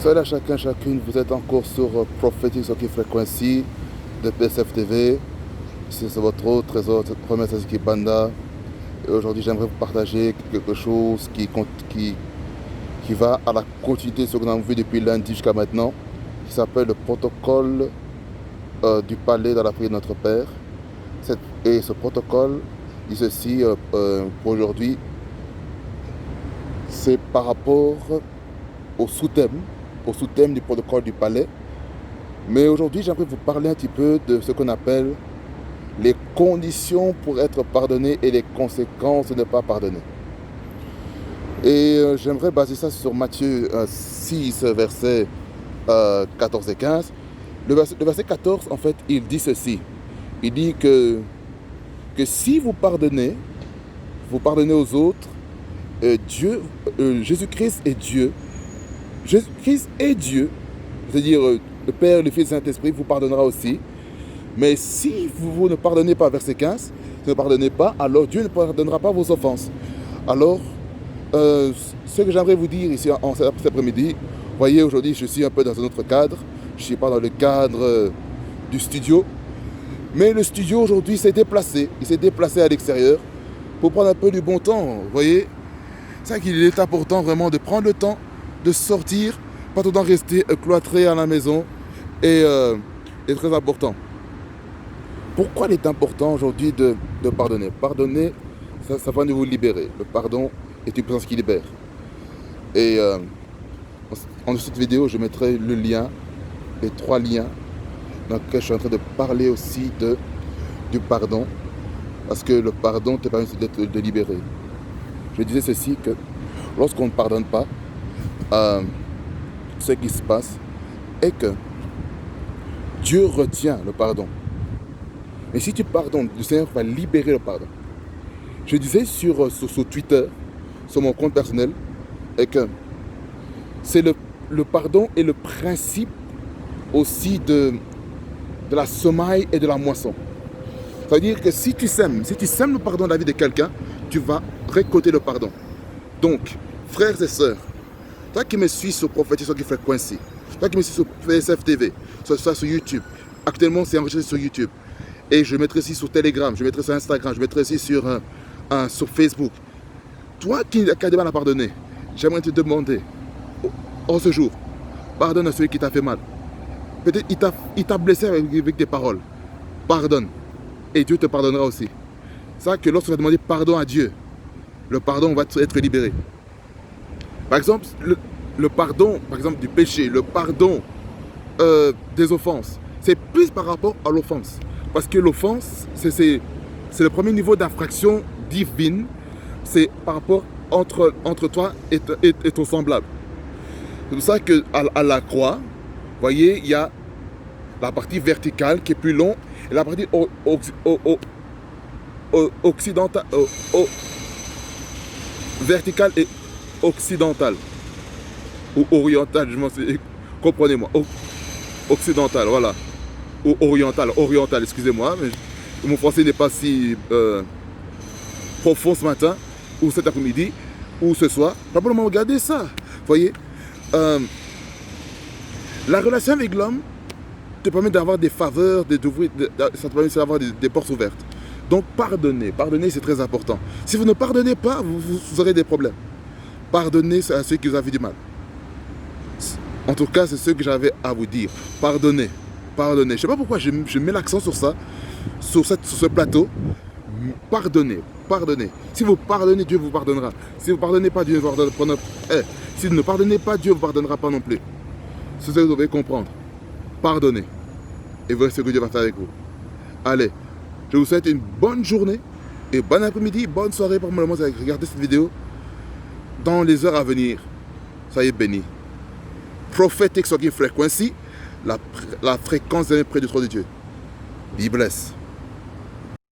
Salut à chacun, chacune, vous êtes encore sur Prophetic Soki Frequency de PSF TV. C'est votre autre trésor, première Saziki Banda. Et aujourd'hui, j'aimerais vous partager quelque chose qui va à la continuité de ce qu'on a vu depuis lundi jusqu'à maintenant, qui s'appelle le protocole du palais dans la prière de notre Père. Et ce protocole dit ceci pour aujourd'hui, c'est par rapport au sous-thème du protocole du palais. Mais aujourd'hui, j'aimerais vous parler un petit peu de ce qu'on appelle les conditions pour être pardonné et les conséquences de ne pas pardonner. Et j'aimerais baser ça sur Matthieu 6, versets 14 et 15. Le verset 14, en fait, il dit ceci. Il dit que si vous pardonnez aux autres, Jésus-Christ est Dieu. Jésus-Christ est Dieu, c'est-à-dire le Père, le Fils et le Saint-Esprit vous pardonnera aussi. Mais si vous ne pardonnez pas, verset 15, si vous ne pardonnez pas, alors Dieu ne pardonnera pas vos offenses. Alors, ce que j'aimerais vous dire ici cet après-midi, vous voyez, aujourd'hui je suis un peu dans un autre cadre, je ne suis pas dans le cadre du studio, mais le studio aujourd'hui s'est déplacé, il s'est déplacé à l'extérieur pour prendre un peu du bon temps, vous voyez. C'est vrai qu'il est important vraiment de prendre le temps de sortir, pas tout le temps rester cloîtré à la maison, et très important. Pourquoi il est important aujourd'hui de pardonner? Pardonner, ça va nous libérer. Le pardon est une puissance qui libère. Et en cette vidéo, je mettrai le lien, les 3 liens dans lesquels je suis en train de parler aussi du pardon, parce que le pardon te permet de libérer. Je disais ceci, que lorsqu'on ne pardonne pas, ce qui se passe est que Dieu retient le pardon. Mais si tu pardonnes, le Seigneur va libérer le pardon. Je disais sur Twitter, sur mon compte personnel, et que c'est le pardon est le principe aussi de la semaille et de la moisson. Ça veut dire que si tu sèmes le pardon dans la vie de quelqu'un, tu vas récolter le pardon. Donc, frères et sœurs, toi qui me suis sur Prophetic Soki Frequency, toi qui me suis sur PSF TV, sur YouTube, actuellement c'est enregistré sur YouTube, et je mettrai ici sur Telegram, je mettrai sur Instagram, je mettrai ici sur Facebook. Toi qui as des mal à pardonner, j'aimerais te demander, en ce jour, pardonne à celui qui t'a fait mal. Peut-être il t'a blessé avec tes paroles. Pardonne. Et Dieu te pardonnera aussi. C'est vrai que lorsque tu vas demander pardon à Dieu, le pardon va être libéré. Par exemple, le pardon par exemple, du péché, le pardon des offenses, c'est plus par rapport à l'offense. Parce que l'offense, c'est le premier niveau d'infraction divine. C'est par rapport entre toi et ton semblable. C'est pour ça qu'à la croix, vous voyez, il y a la partie verticale qui est plus longue et la partie occidentale, verticale et occidentale. Ou orientale, je m'en sais, comprenez-moi. Occidentale, voilà. Ou orientale, excusez-moi, mais mon français n'est pas si profond ce matin, ou cet après-midi, ou ce soir. Probablement regardez ça, vous voyez. La relation avec l'homme te permet d'avoir des faveurs, ça te permet d'avoir des portes ouvertes. Donc pardonnez c'est très important. Si vous ne pardonnez pas, vous aurez des problèmes. Pardonnez à ceux qui vous ont fait du mal. En tout cas, c'est ce que j'avais à vous dire. Pardonnez. Je ne sais pas pourquoi je mets l'accent sur ça, sur ce plateau. Pardonnez. Si vous pardonnez, Dieu vous pardonnera. Si vous ne pardonnez pas, Dieu ne vous pardonnera pas. Si vous ne pardonnez pas, Dieu ne vous pardonnera pas non plus. C'est ce que vous devez comprendre. Pardonnez. Et voyez ce que Dieu va faire avec vous. Allez, je vous souhaite une bonne journée et bon après-midi, bonne soirée pour le moment. Vous allez regarder cette vidéo dans les heures à venir. Soyez bénis. Prophetic Soki Frequency, la fréquence d'un près du trône de Dieu. Be blessed.